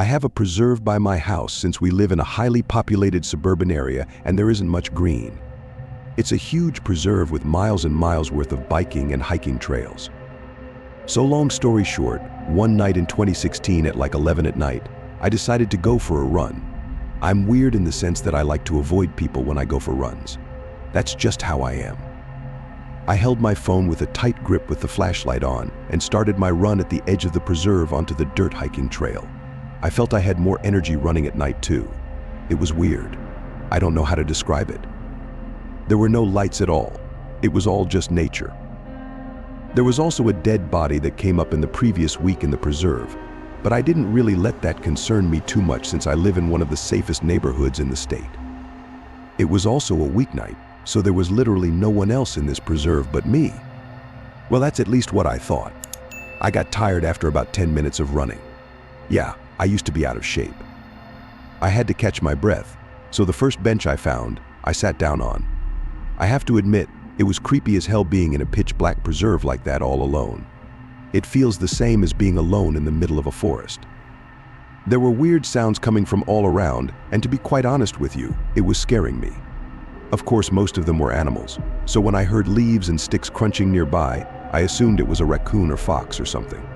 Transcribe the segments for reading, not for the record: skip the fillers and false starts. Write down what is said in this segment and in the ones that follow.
I have a preserve by my house since we live in a highly populated suburban area and there isn't much green. It's a huge preserve with miles and miles worth of biking and hiking trails. So long story short, one night in 2016 at like 11 at night, I decided to go for a run. I'm weird in the sense that I like to avoid people when I go for runs. That's just how I am. I held my phone with a tight grip with the flashlight on and started my run at the edge of the preserve onto the dirt hiking trail. I felt I had more energy running at night too. It was weird. I don't know how to describe it. There were no lights at all. It was all just nature. There was also a dead body that came up in the previous week in the preserve, but I didn't really let that concern me too much since I live in one of the safest neighborhoods in the state. It was also a weeknight, so there was literally no one else in this preserve but me. Well, that's at least what I thought. I got tired after about 10 minutes of running. Yeah, I used to be out of shape. I had to catch my breath, so the first bench I found, I sat down on. I have to admit, it was creepy as hell being in a pitch-black preserve like that all alone. It feels the same as being alone in the middle of a forest. There were weird sounds coming from all around, and to be quite honest with you, it was scaring me. Of course, most of them were animals, so when I heard leaves and sticks crunching nearby, I assumed it was a raccoon or fox or something.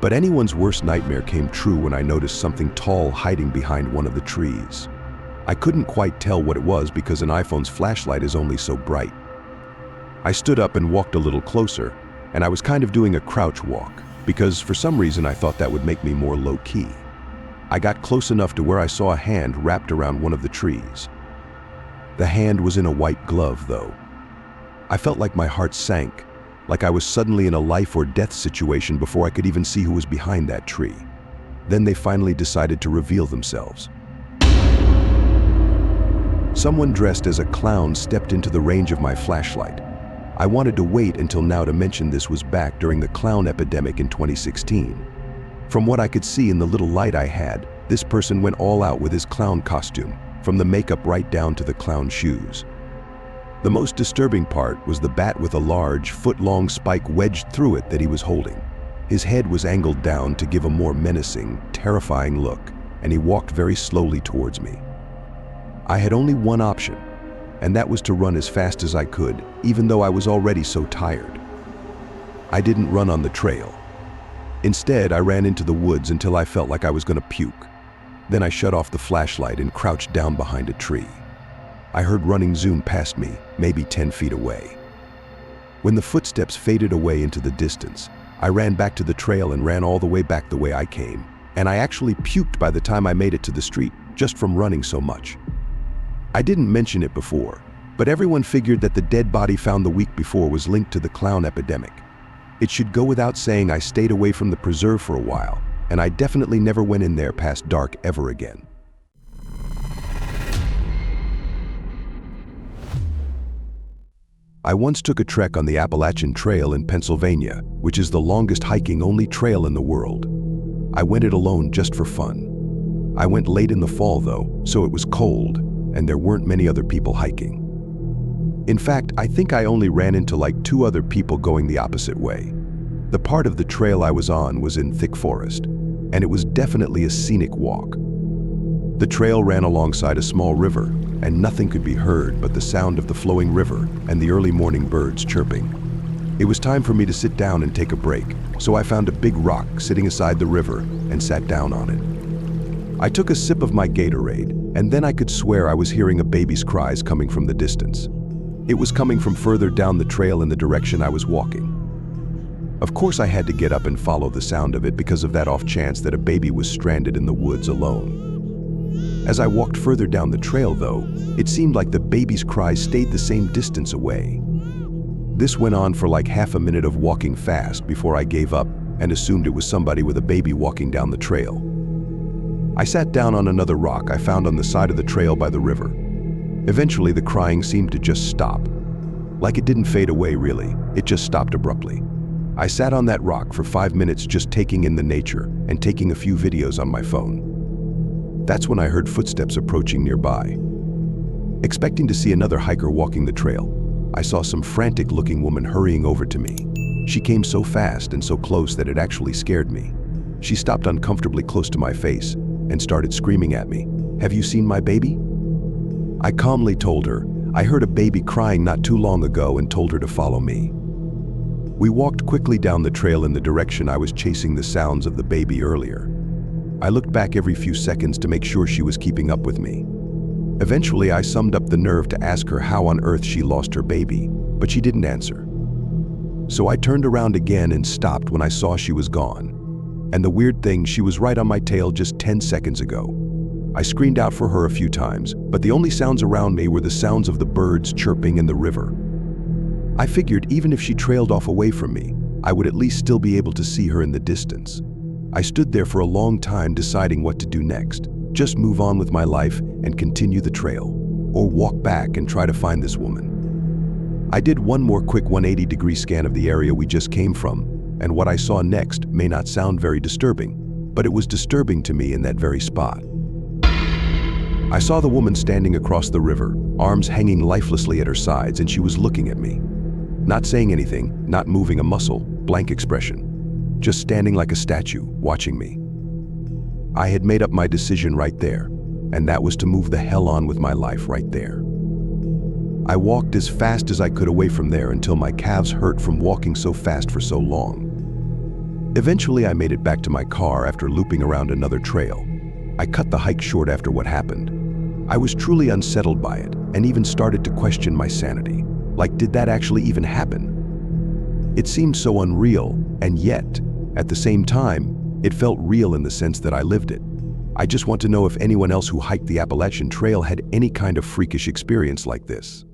But anyone's worst nightmare came true when I noticed something tall hiding behind one of the trees. I couldn't quite tell what it was because an iPhone's flashlight is only so bright. I stood up and walked a little closer, and I was kind of doing a crouch walk, because for some reason I thought that would make me more low-key. I got close enough to where I saw a hand wrapped around one of the trees. The hand was in a white glove, though. I felt like my heart sank, like I was suddenly in a life or death situation before I could even see who was behind that tree. Then they finally decided to reveal themselves. Someone dressed as a clown stepped into the range of my flashlight. I wanted to wait until now to mention this was back during the clown epidemic in 2016. From what I could see in the little light I had, this person went all out with his clown costume, from the makeup right down to the clown shoes. The most disturbing part was the bat with a large, foot-long spike wedged through it that he was holding. His head was angled down to give a more menacing, terrifying look, and he walked very slowly towards me. I had only one option, and that was to run as fast as I could, even though I was already so tired. I didn't run on the trail. Instead, I ran into the woods until I felt like I was going to puke. Then I shut off the flashlight and crouched down behind a tree. I heard running zoom past me, maybe 10 feet away. When the footsteps faded away into the distance, I ran back to the trail and ran all the way back the way I came, and I actually puked by the time I made it to the street, just from running so much. I didn't mention it before, but everyone figured that the dead body found the week before was linked to the clown epidemic. It should go without saying I stayed away from the preserve for a while, and I definitely never went in there past dark ever again. I once took a trek on the Appalachian Trail in Pennsylvania, which is the longest hiking-only trail in the world. I went it alone just for fun. I went late in the fall though, so it was cold, and there weren't many other people hiking. In fact, I think I only ran into like 2 other people going the opposite way. The part of the trail I was on was in thick forest, and it was definitely a scenic walk. The trail ran alongside a small river, and nothing could be heard but the sound of the flowing river and the early morning birds chirping. It was time for me to sit down and take a break, so I found a big rock sitting aside the river and sat down on it. I took a sip of my Gatorade, and then I could swear I was hearing a baby's cries coming from the distance. It was coming from further down the trail in the direction I was walking. Of course I had to get up and follow the sound of it because of that off chance that a baby was stranded in the woods alone. As I walked further down the trail though, it seemed like the baby's cries stayed the same distance away. This went on for like half a minute of walking fast before I gave up and assumed it was somebody with a baby walking down the trail. I sat down on another rock I found on the side of the trail by the river. Eventually the crying seemed to just stop. Like it didn't fade away really, it just stopped abruptly. I sat on that rock for 5 minutes just taking in the nature and taking a few videos on my phone. That's when I heard footsteps approaching nearby. Expecting to see another hiker walking the trail, I saw some frantic-looking woman hurrying over to me. She came so fast and so close that it actually scared me. She stopped uncomfortably close to my face and started screaming at me. "Have you seen my baby?" I calmly told her I heard a baby crying not too long ago and told her to follow me. We walked quickly down the trail in the direction I was chasing the sounds of the baby earlier. I looked back every few seconds to make sure she was keeping up with me. Eventually, I summoned up the nerve to ask her how on earth she lost her baby, but she didn't answer. So I turned around again and stopped when I saw she was gone. And the weird thing, she was right on my tail just 10 seconds ago. I screamed out for her a few times, but the only sounds around me were the sounds of the birds chirping in the river. I figured even if she trailed off away from me, I would at least still be able to see her in the distance. I stood there for a long time deciding what to do next. Just move on with my life and continue the trail, or walk back and try to find this woman. I did one more quick 180-degree scan of the area we just came from, and what I saw next may not sound very disturbing, but it was disturbing to me in that very spot. I saw the woman standing across the river, arms hanging lifelessly at her sides, and she was looking at me. Not saying anything, not moving a muscle, blank expression. Just standing like a statue, watching me. I had made up my decision right there, and that was to move the hell on with my life right there. I walked as fast as I could away from there until my calves hurt from walking so fast for so long. Eventually, I made it back to my car after looping around another trail. I cut the hike short after what happened. I was truly unsettled by it and even started to question my sanity. Like, did that actually even happen? It seemed so unreal, and yet, at the same time, it felt real in the sense that I lived it. I just want to know if anyone else who hiked the Appalachian Trail had any kind of freakish experience like this.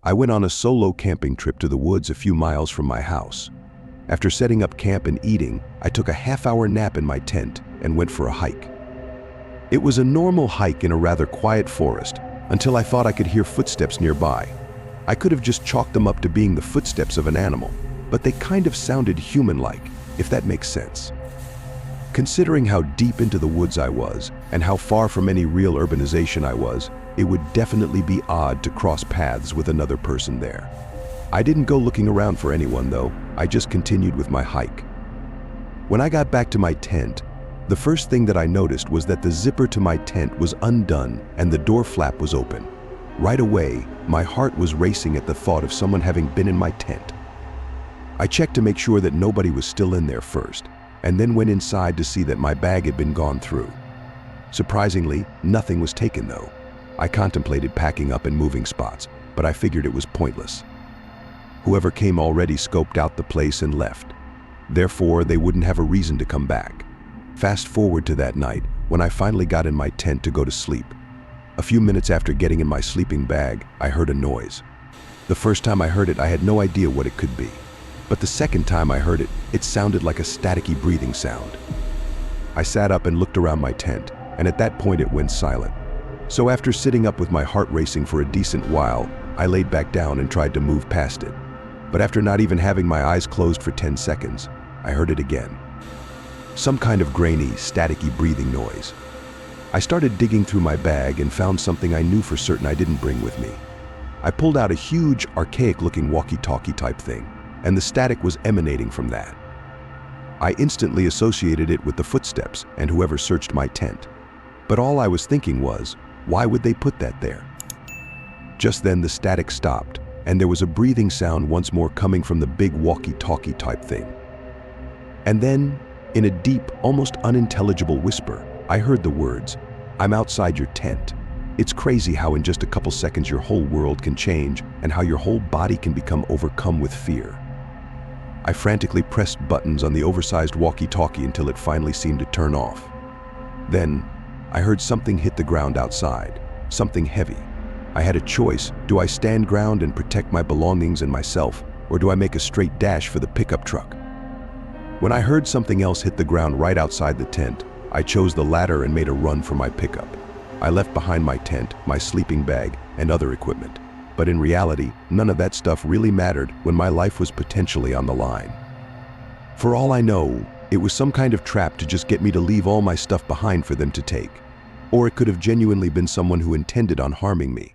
I went on a solo camping trip to the woods a few miles from my house. After setting up camp and eating, I took a half-hour nap in my tent and went for a hike. It was a normal hike in a rather quiet forest until I thought I could hear footsteps nearby. I could have just chalked them up to being the footsteps of an animal, but they kind of sounded human-like, if that makes sense. Considering how deep into the woods I was and how far from any real urbanization I was, it would definitely be odd to cross paths with another person there. I didn't go looking around for anyone though, I just continued with my hike. When I got back to my tent, the first thing that I noticed was that the zipper to my tent was undone and the door flap was open. Right away, my heart was racing at the thought of someone having been in my tent. I checked to make sure that nobody was still in there first, and then went inside to see that my bag had been gone through. Surprisingly, nothing was taken though. I contemplated packing up and moving spots, but I figured it was pointless. Whoever came already scoped out the place and left. Therefore, they wouldn't have a reason to come back. Fast forward to that night, when I finally got in my tent to go to sleep. A few minutes after getting in my sleeping bag, I heard a noise. The first time I heard it, I had no idea what it could be. But the second time I heard it, it sounded like a staticky breathing sound. I sat up and looked around my tent, and at that point it went silent. So after sitting up with my heart racing for a decent while, I laid back down and tried to move past it. But after not even having my eyes closed for 10 seconds, I heard it again. Some kind of grainy, staticky breathing noise. I started digging through my bag and found something I knew for certain I didn't bring with me. I pulled out a huge, archaic-looking walkie-talkie type thing, and the static was emanating from that. I instantly associated it with the footsteps and whoever searched my tent. But all I was thinking was, why would they put that there? Just then the static stopped, and there was a breathing sound once more coming from the big walkie-talkie type thing. And then, in a deep, almost unintelligible whisper, I heard the words, "I'm outside your tent." It's crazy how in just a couple seconds your whole world can change and how your whole body can become overcome with fear. I frantically pressed buttons on the oversized walkie-talkie until it finally seemed to turn off. Then, I heard something hit the ground outside, something heavy. I had a choice. Do I stand ground and protect my belongings and myself, or do I make a straight dash for the pickup truck? When I heard something else hit the ground right outside the tent, I chose the latter and made a run for my pickup. I left behind my tent, my sleeping bag, and other equipment. But in reality, none of that stuff really mattered when my life was potentially on the line. For all I know, it was some kind of trap to just get me to leave all my stuff behind for them to take. Or it could have genuinely been someone who intended on harming me.